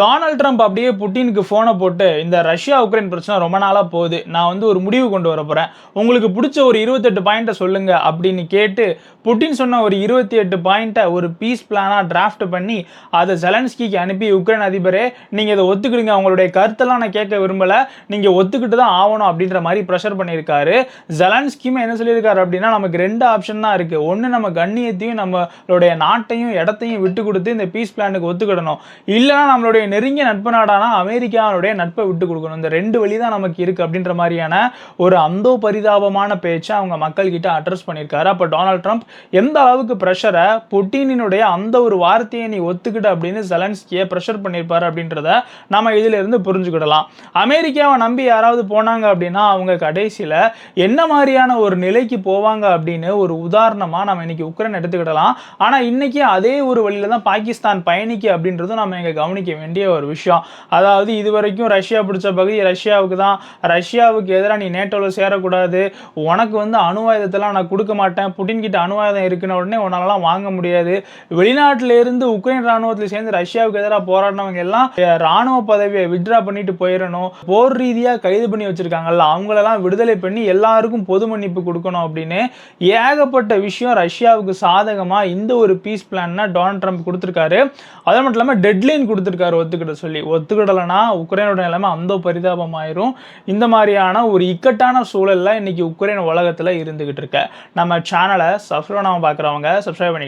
Donald Trump அப்படியே புட்டினுக்கு ஃபோனை போட்டு இந்த ரஷ்யா உக்ரைன் பிரச்சனை ரொம்ப நாளாக போகுது, நான் வந்து ஒரு முடிவு கொண்டு வர போகிறேன், உங்களுக்கு பிடிச்ச ஒரு 28 பாயிண்ட்டை சொல்லுங்க அப்படின்னு கேட்டு புட்டின் சொன்ன ஒரு 28 பாயிண்ட்டை ஒரு பீஸ் பிளானாக டிராஃப்ட் பண்ணி அதை ஜெலன்ஸ்கிக்கு அனுப்பி உக்ரைன் அதிபரே நீங்கள் இதை ஒத்துக்கிடுங்க, அவங்களுடைய கருத்தெல்லாம் நான் கேட்க விரும்பலை, நீங்கள் ஒத்துக்கிட்டு தான் ஆகணும் அப்படின்ற மாதிரி ப்ரெஷர் பண்ணியிருக்காரு. ஜெலன்ஸ்கியுமே என்ன சொல்லியிருக்காரு அப்படின்னா, நமக்கு 2 ஆப்ஷன் தான் இருக்குது. ஒன்று, நம்ம கண்ணியத்தையும் நம்மளுடைய நாட்டையும் இடத்தையும் விட்டு கொடுத்து இந்த பீஸ் பிளானுக்கு ஒத்துக்கிடணும், இல்லைனா நம்மளுடைய நெருங்கிய நட்பு நாடான அமெரிக்காவுடைய நட்பை விட்டு கொடுக்கணும். இந்த 2 வழி தான் நமக்கு இருக்கு அப்படின்ற மாதிரியான ஒரு அந்தோ பரிதாபமான பேச்சை அவங்க மக்கள் கிட்ட அட்ரஸ் பண்ணியிருக்காரு. அப்போ டொனால்ட் ட்ரம்ப் எந்த அளவுக்கு பிரஷரை புட்டினுடைய அந்த ஒரு வார்த்தையை நீ ஒத்துக்கிட்ட அப்படின்னு ஜெலன்ஸ்கியை பிரஷர் பண்ணியிருப்பாரு அப்படின்றத நம்ம இதுல இருந்து புரிஞ்சுக்கிடலாம். அமெரிக்காவை நம்பி யாராவது போனாங்க அப்படின்னா அவங்க கடைசியில என்ன மாதிரியான ஒரு நிலைக்கு போவாங்க அப்படின்னு ஒரு உதாரணமா நம்ம இன்னைக்கு உக்ரைன் எடுத்துக்கிடலாம். ஆனா இன்னைக்கு அதே ஒரு வழியில தான் பாகிஸ்தான் பயணிக்கு அப்படின்றதும் நம்ம இங்க கவனிக்க வேண்டிய ஒரு விஷயம். அதாவது இதுவரைக்கும் ரஷ்யா பிடிச்ச பகுதி ரஷ்யாவுக்கு தான், ரஷ்யாவுக்கு எதிராக நீ நேட்டோவில் சேரக்கூடாது, உனக்கு வந்து அணு ஆயுதத்தெல்லாம் நான் கொடுக்க மாட்டேன், புட்டின் கிட்ட அணு ஆயுதம் இருக்குன்னு உடனே உன்னாலலாம் வாங்க முடியாது, வெளிநாட்டில இருந்து உக்ரைன் ராணுவத்தில் சேர்ந்து ரஷ்யாவுக்கு எதிராக போராடினவங்க எல்லாம் ராணுவ பதவியை வித்ட்ரா பண்ணிட்டு போயிடணும், போர் ரீதியாக கைது பண்ணி வச்சிருக்காங்கல்ல அவங்களெல்லாம் விடுதலை பண்ணி எல்லாருக்கும் பொது மன்னிப்பு கொடுக்கணும் அப்படின்னு ஏகப்பட்ட விஷயம் ரஷ்யாவுக்கு சாதகமா இந்த ஒரு பீஸ் பிளான் டொனால்ட் ட்ரம்ப் கொடுத்திருக்காரு. அது மட்டும் இல்லாமல் டெட்லைன் கொடுத்திருக்காரு ஒத்துக்கிட சொல்லி. ஒத்துக்கிடலைன்னா உக்ரைனோட நிலைமை அந்த பரிதாபம் ஆயிரும். இந்த மாதிரியான ஒரு இக்கட்டான சூழல்ல இன்னைக்கு உக்ரைன் உலகத்துல இருந்துகிட்டு இருக்க. நம்ம சேனலை சப்ஸ்கிரைப் பண்ணாம பார்க்குறவங்க சப்ஸ்கிரைப் பண்ணி